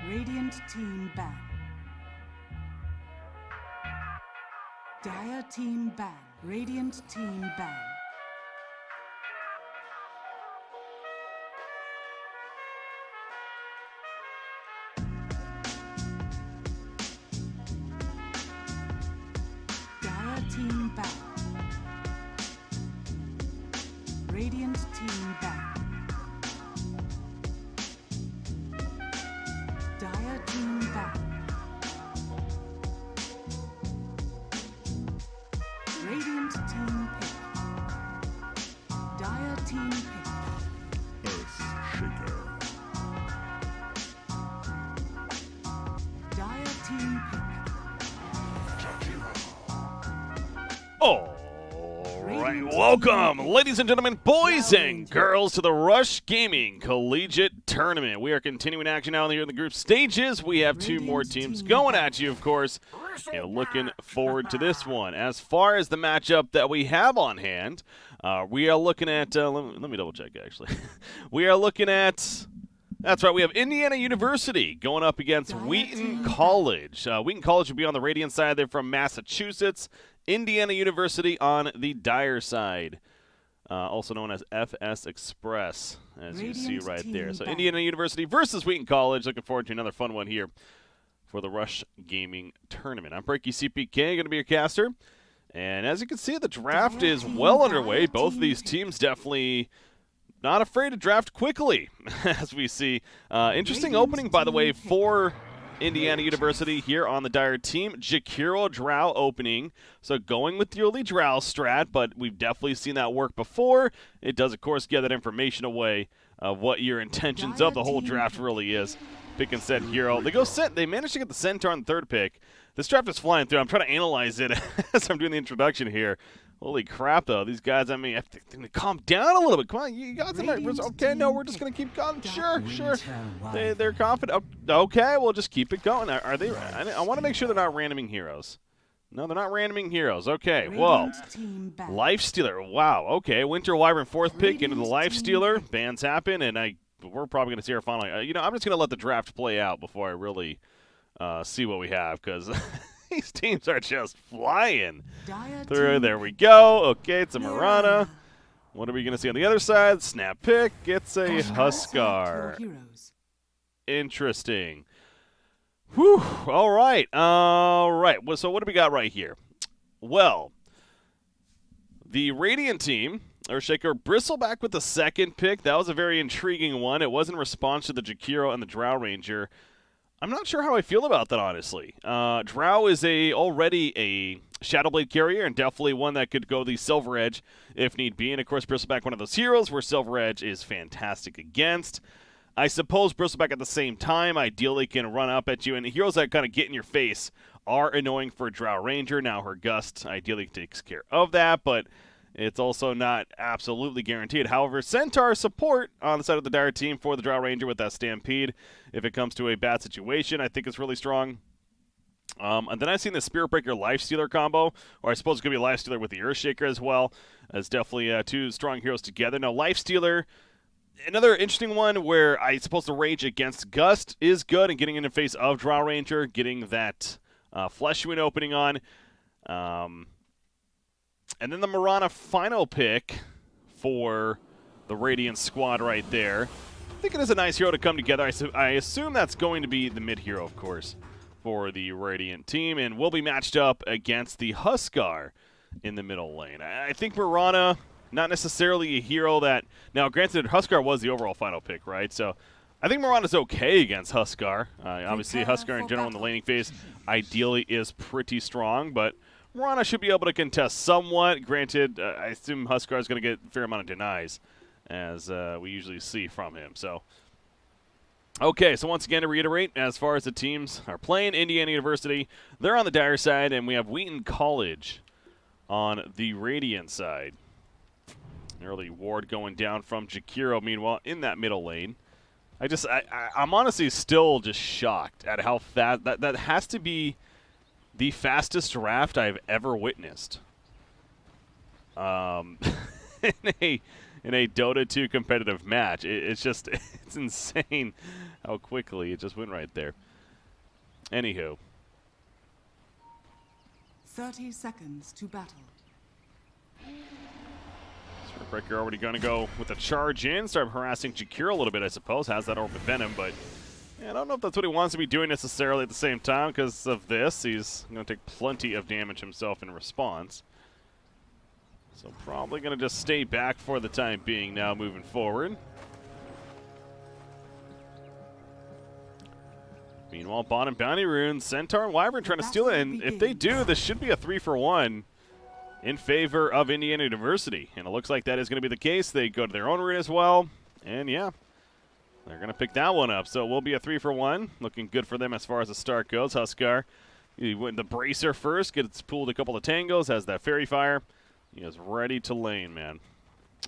Radiant team ban. Dire team ban. Radiant team ban. Dire team ban. Radiant team ban. Dire team ban. Radiant team pick. Dire team pick. Earth Shaker. Dire team pick. All right, welcome, ladies and gentlemen, boys and girls, to the Rush Gaming Collegiate Tournament. We are continuing action now here in the group stages. We have two more teams going at you, of course, and looking forward to this one. As far as the matchup that we have on hand, we are looking at, let me double check, actually. We are looking at, that's right, we have Indiana University going up against Wheaton College. Wheaton College will be on the Radiant side. They're from Massachusetts. Indiana University on the Dire side, also known as FS Express, as you see right there. So Indiana University versus Wheaton College. Looking forward to another fun one here for the Rush Gaming Tournament. I'm BreakyCPK, going to be your caster. And as you can see, the draft is well underway. Both of these teams definitely not afraid to draft quickly, as we see. Interesting opening, by the way, for Indiana University here on the Dire team. Jakiro Drow opening. So going with the early Drow strat, but we've definitely seen that work before. It does, of course, give that information away of what your intentions of the whole draft really is. Pick and set hero. They go set. They managed to get the Centaur on the third pick. This draft is flying through. I'm trying to analyze it as I'm doing the introduction here. Holy crap, though. These guys, I mean, I think they calm down a little bit. Come on, you got them. Okay, no, we're just going to keep going. Sure. They're confident. Okay, we'll just keep it going. Are they? I want to make sure they're not randoming heroes. No, they're not randoming heroes. Okay, well, Lifestealer. Wow, okay. Winter Wyvern fourth pick into the Lifestealer. Bans happen, and we're probably going to see our final. I'm just going to let the draft play out before I really see what we have, because these teams are just flying through. There we go. Okay, it's a Marana. What are we going to see on the other side? Snap pick. It's a Huskar. Interesting. Whew. All right. Well, so what do we got right here? Well, the Radiant team, Earthshaker, Bristleback with the second pick. That was a very intriguing one. It was in response to the Jakiro and the Drow Ranger. I'm not sure how I feel about that, honestly. Drow is already a Shadowblade carrier, and definitely one that could go the Silver Edge if need be. And, of course, Bristleback, one of those heroes where Silver Edge is fantastic against. I suppose Bristleback at the same time ideally can run up at you, and heroes that kind of get in your face are annoying for Drow Ranger. Now, her Gust ideally takes care of that, but it's also not absolutely guaranteed. However, Centaur support on the side of the Dire team for the Drow Ranger with that Stampede, if it comes to a bad situation, I think is really strong. And then I've seen the Spirit Breaker Lifestealer combo, or I suppose it could be a Lifestealer with the Earthshaker as well, as definitely two strong heroes together. Now, Lifestealer, another interesting one where I suppose the Rage against Gust is good, and getting in the face of Drow Ranger, getting that Flesh Wound opening on. And then the Marana final pick for the Radiant squad right there. I think it is a nice hero to come together. I assume that's going to be the mid hero, of course, for the Radiant team, and will be matched up against the Huskar in the middle lane. I think Marana, not necessarily a hero that... Now, granted, Huskar was the overall final pick, right? So I think Marana's okay against Huskar. Obviously, Huskar in general in the laning phase ideally is pretty strong, but Marana should be able to contest somewhat. Granted, I assume Huskar is going to get a fair amount of denies, as we usually see from him. So, okay, so once again to reiterate, as far as the teams are playing, Indiana University, they're on the Dire side, and we have Wheaton College on the Radiant side. Early ward going down from Jakiro, meanwhile, in that middle lane. I'm honestly still just shocked at how fast that has to be the fastest draft I've ever witnessed. In in a Dota 2 competitive match. It's just, it's insane how quickly it just went right there. Anywho. 30 seconds to battle. Breaker already going to go with a charge in, start harassing Jakir a little bit, I suppose. Has that Orb Venom, but yeah, I don't know if that's what he wants to be doing necessarily at the same time because of this. He's going to take plenty of damage himself in response. So probably going to just stay back for the time being now moving forward. Meanwhile, bottom bounty runes, Centaur and Wyvern trying to steal it, and if they do, this should be a 3-for-1 in favor of Indiana University. And it looks like that is going to be the case. They go to their own rune as well. And yeah, they're going to pick that one up. So it will be a 3-for-1. Looking good for them as far as the start goes. Huskar, he went the bracer first, gets pulled a couple of tangos, has that fairy fire. He is ready to lane, man,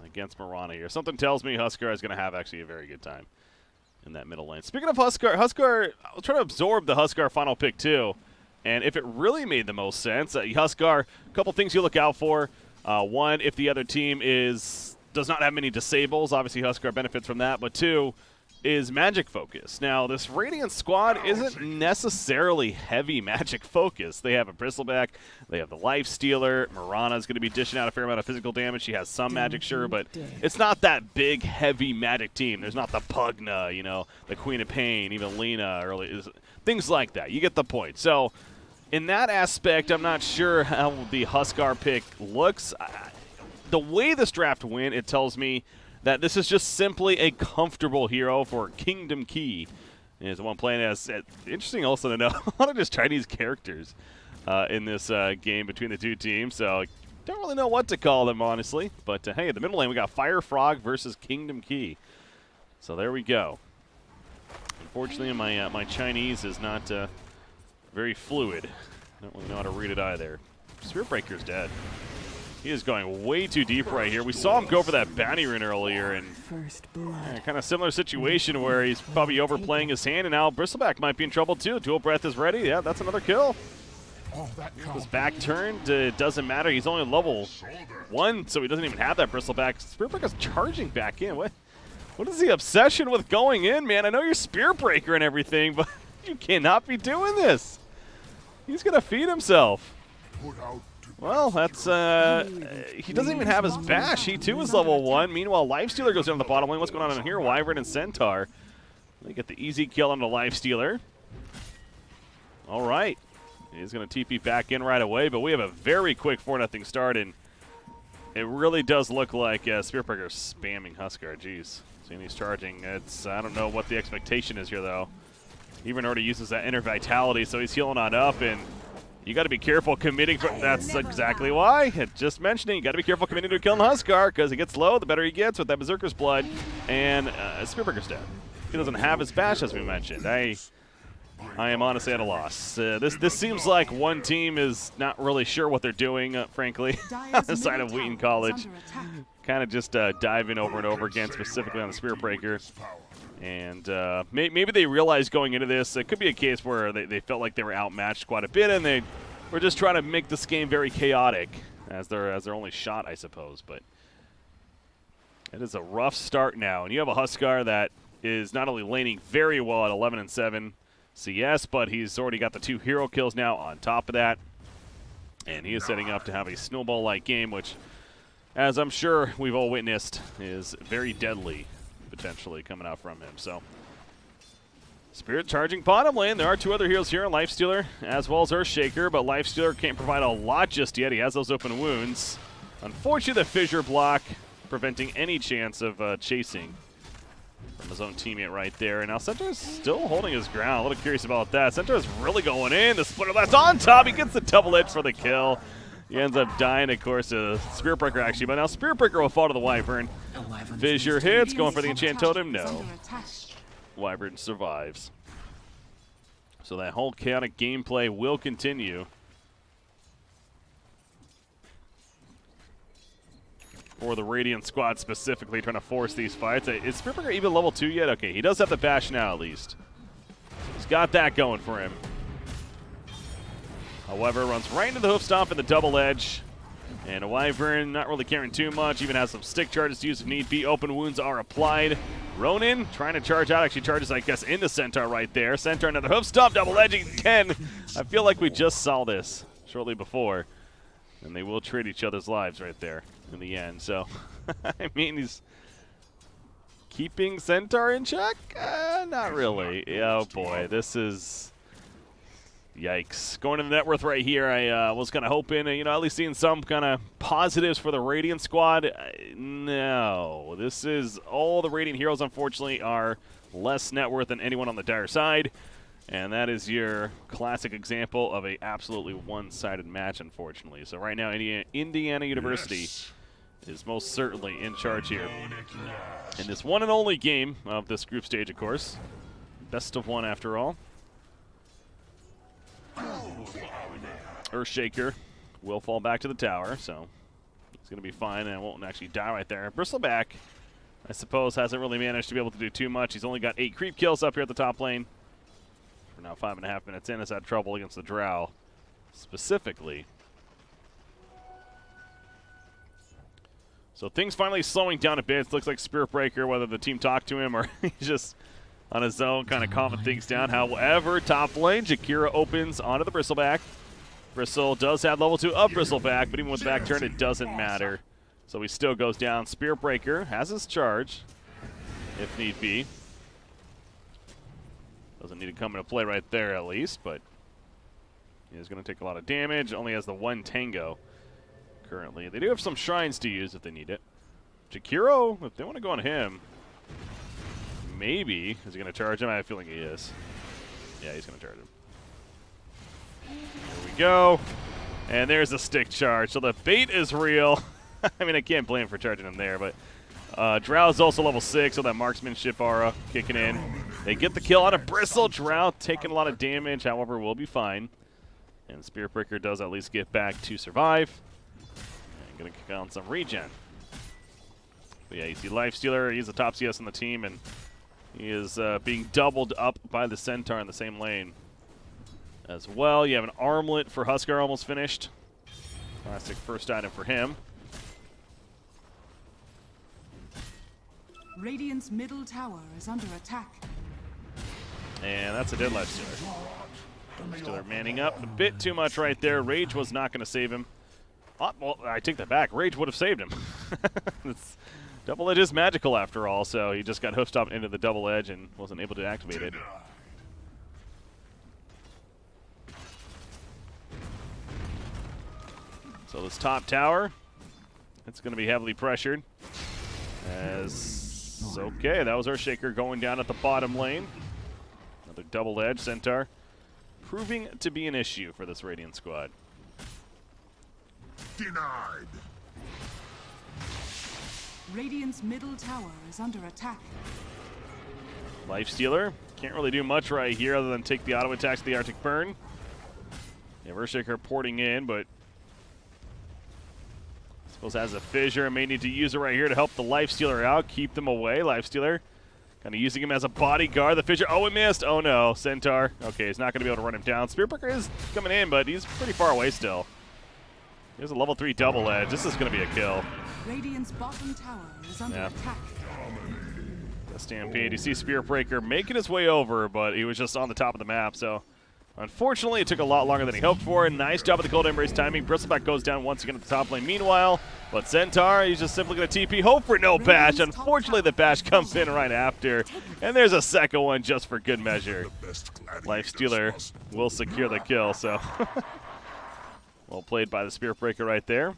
against Mirana here. Something tells me Huskar is going to have actually a very good time in that middle lane. Speaking of Huskar, I was trying to absorb the Huskar final pick too. And if it really made the most sense, Huskar, a couple things you look out for. One, if the other team does not have many disables, obviously Huskar benefits from that. But two, is magic focus. Now, this Radiant squad isn't necessarily heavy magic focus. They have a Bristleback, they have the Life Stealer. Mirana's going to be dishing out a fair amount of physical damage. She has some magic, sure, but it's not that big, heavy magic team. There's not the Pugna, you know, the Queen of Pain, even Lena, things like that. You get the point. So, in that aspect, I'm not sure how the Huskar pick looks. The way this draft went, it tells me that this is just simply a comfortable hero for Kingdom Key. Is the one playing as. Interesting also to know a lot of just Chinese characters in this game between the two teams. So don't really know what to call them, honestly. But hey, in the middle lane, we got Fire Frog versus Kingdom Key. So there we go. Unfortunately, my Chinese is not very fluid. Don't really know how to read it either. Spirit Breaker's dead. He is going way too deep right here. We saw him go for that bounty rune earlier, and kind of similar situation where he's probably overplaying his hand, and now Bristleback might be in trouble too. Dual Breath is ready. Yeah, that's another kill. His back turned. It doesn't matter. He's only level 1, so he doesn't even have that Bristleback. Spiritbreaker is charging back in. What is the obsession with going in, man? I know you're Spirit Breaker and everything, but you cannot be doing this. He's going to feed himself. Well, that's, he doesn't even have his bash. He, too, is level 1. Meanwhile, Lifestealer goes down the bottom lane. What's going on in here? Wyvern and Centaur. They get the easy kill on the Lifestealer. All right. He's going to TP back in right away, but we have a very quick 4-0 start, and it really does look like Spearbreaker is spamming Huskar. Jeez. Seeing he's charging. I don't know what the expectation is here, though. Even already uses that Inner Vitality, so he's healing on up, and you got to be careful committing. That's exactly why. Just mentioning, you got to be careful committing to killing Huskar, because he gets low, the better he gets with that Berserker's Blood, and Spearbreaker's dead. He doesn't have his bash, as we mentioned. I am honestly at a loss. This seems like one team is not really sure what they're doing, frankly, on the side of Wheaton College. Kind of just diving over and over again, specifically on the Spearbreaker. And maybe they realized going into this, it could be a case where they felt like they were outmatched quite a bit, and they were just trying to make this game very chaotic as their only shot, I suppose. But it is a rough start now, and you have a Huskar that is not only laning very well at 11-7 CS, but he's already got the 2 hero kills now on top of that, and he is setting up to have a snowball-like game, which, as I'm sure we've all witnessed, is very deadly potentially coming out from him. So Spirit charging bottom lane. There are 2 other heroes here, Lifestealer as well as Earthshaker, but Lifestealer can't provide a lot just yet. He has those open wounds. Unfortunately, the fissure block preventing any chance of chasing from his own teammate right there. And now Centaur is still holding his ground. A little curious about that. Centaur is really going in. The Splitter Blast on top. He gets the double edge for the kill. He ends up dying, of course, to Spearbreaker, actually. But now Spearbreaker will fall to the Wyvern. Fissure hits, going for the Enchant Totem. No. Wyvern survives. So that whole chaotic gameplay will continue. For the Radiant squad specifically, trying to force these fights. Is Spearbreaker even level 2 yet? Okay, he does have the bash now, at least. He's got that going for him. However, runs right into the hoof stomp and the double edge. And a Wyvern, not really caring too much, even has some stick charges to use if need be. Open wounds are applied. Ronin trying to charge out, actually charges, I guess, into Centaur right there. Centaur, another hoof stomp, double edging again. I feel like we just saw this shortly before. And they will trade each other's lives right there in the end. So, I mean, he's keeping Centaur in check? Not really. Oh, boy, this is... Yikes. Going to the net worth right here, I was kind of hoping, at least seeing some kind of positives for the Radiant squad. No. This is all the Radiant heroes, unfortunately, are less net worth than anyone on the Dire side. And that is your classic example of a absolutely one-sided match, unfortunately. So right now, Indiana University is most certainly in charge here. In this one and only game of this group stage, of course. Best of one, after all. Earthshaker will fall back to the tower, so it's going to be fine, and won't actually die right there. Bristleback, I suppose, hasn't really managed to be able to do too much. He's only got 8 creep kills up here at the top lane. We're now 5.5 minutes in. Has had trouble against the Drow, specifically. So things finally slowing down a bit. It looks like Spirit Breaker, whether the team talked to him or he's just on his own, kind of calming things down. However, top lane, Jakira opens onto the Bristleback. Bristle does have level 2 of Bristleback, but even with the back turn, it doesn't matter. So he still goes down. Spirit Breaker has his charge, if need be. Doesn't need to come into play right there, at least, but he's going to take a lot of damage. Only has the 1 Tango currently. They do have some shrines to use if they need it. Jakiro, if they want to go on him, maybe. Is he going to charge him? I have a feeling he is. Yeah, he's going to charge him. There we go. And there's a stick charge. So the bait is real. I mean, I can't blame him for charging him there, but Drow is also level 6, so that marksmanship aura kicking in. They get the kill out of Bristle. Drow taking a lot of damage, however, will be fine. And Spirit Breaker does at least get back to survive. And going to kick on some regen. But yeah, you see Lifestealer. He's the top CS on the team, and he is being doubled up by the Centaur in the same lane as well. You have an armlet for Huskar almost finished. Classic first item for him. Radiant's middle tower is under attack. And that's a dead Lifestealer. Lifestealer manning up a bit too much right there. Rage was not going to save him. Oh, well, I take that back. Rage would have saved him. Double Edge is magical after all, so he just got hoof stomped into the double edge and wasn't able to activate it. So this top tower, it's going to be heavily pressured. Okay, that was Earthshaker going down at the bottom lane. Another double edge Centaur, proving to be an issue for this Radiant squad. Denied. Radiant's middle tower is under attack. Lifestealer can't really do much right here other than take the auto attacks to the Arctic Burn. Yeah, Earthshaker porting in, but I suppose has a fissure. May need to use it right here to help the Lifestealer out, keep them away. Lifestealer kind of using him as a bodyguard. The fissure, oh, it missed. Oh no, Centaur. Okay, he's not going to be able to run him down. Spiritbreaker is coming in, but he's pretty far away still. Here's a level 3 double edge. This is going to be a kill. Radiant's bottom tower is under attack. The Stampede. You see Spiritbreaker making his way over, but he was just on the top of the map, so unfortunately, it took a lot longer than he hoped for. Nice job of the Cold Embrace timing. Bristleback goes down once again at the top lane. Meanwhile, but Centaur, he's just simply going to TP. Hope for no bash. Unfortunately, the bash comes in right after. And there's a second one just for good measure. Lifestealer will secure the kill, so well played by the Spiritbreaker right there.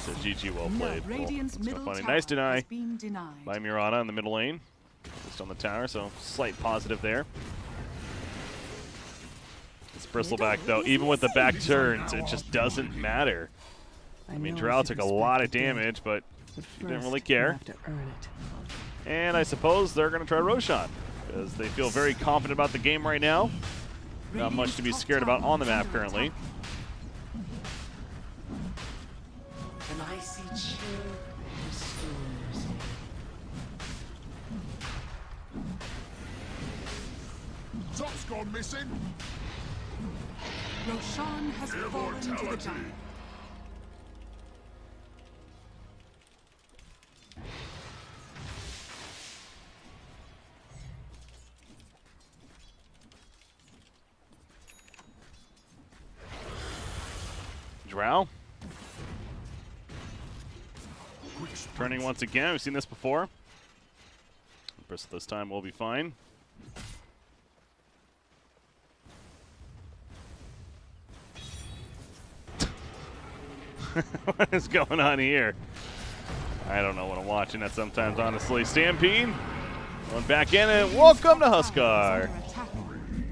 So GG, well played. Cool. Funny. Nice deny by Mirana in the middle lane. Just on the tower, so slight positive there. This Bristleback, though, even with the back turns, it just doesn't matter. I mean, Drow took a lot of damage, but he didn't really care. And I suppose they're going to try Roshan, because they feel very confident about the game right now. Not much to be scared about on the map currently. An icy chill restores. Top's gone missing. Roshan has fallen to the giant. Drow. Turning once again. We've seen this before. Bristol this time will be fine. What is going on here? I don't know what I'm watching at sometimes, honestly. Stampede. Going back in and welcome to Huskar.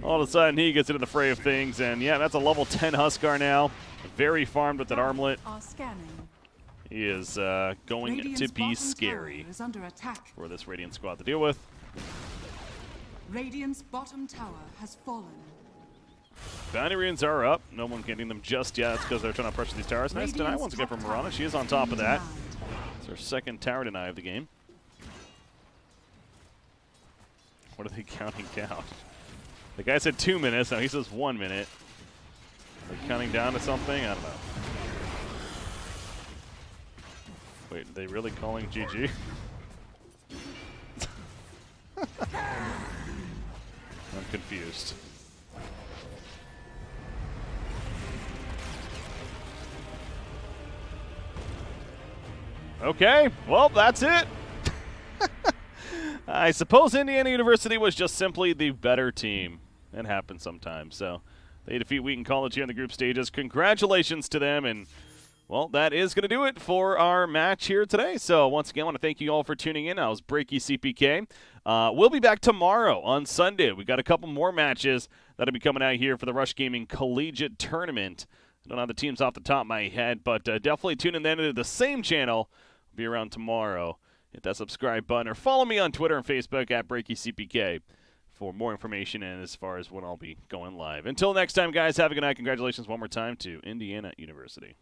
All of a sudden he gets into the fray of things, and yeah, that's a level 10 Huskar now. Very farmed with that armlet. He is going to be scary for this Radiant squad to deal with. Radiant's bottom tower has fallen. Bounty runes are up. No one getting them just yet. That's because they're trying to pressure these towers. Nice deny once again from Mirana. She is on top of that. It's her second tower deny of the game. What are they counting down? The guy said 2 minutes. Now he says 1 minute. Are they counting down to something? I don't know. Wait, are they really calling GG? I'm confused. Okay, well, that's it. I suppose Indiana University was just simply the better team. It happens sometimes. So they defeat Wheaton College here in the group stages. Congratulations to them. And, well, that is going to do it for our match here today. So, once again, I want to thank you all for tuning in. I was BreakyCPK. We'll be back tomorrow on Sunday. We got a couple more matches that'll be coming out here for the Rush Gaming Collegiate Tournament. I don't have the teams off the top of my head, but definitely tune in then to the same channel. I'll be around tomorrow. Hit that subscribe button or follow me on Twitter and Facebook at BreakyCPK for more information and as far as when I'll be going live. Until next time, guys, have a good night. Congratulations one more time to Indiana University.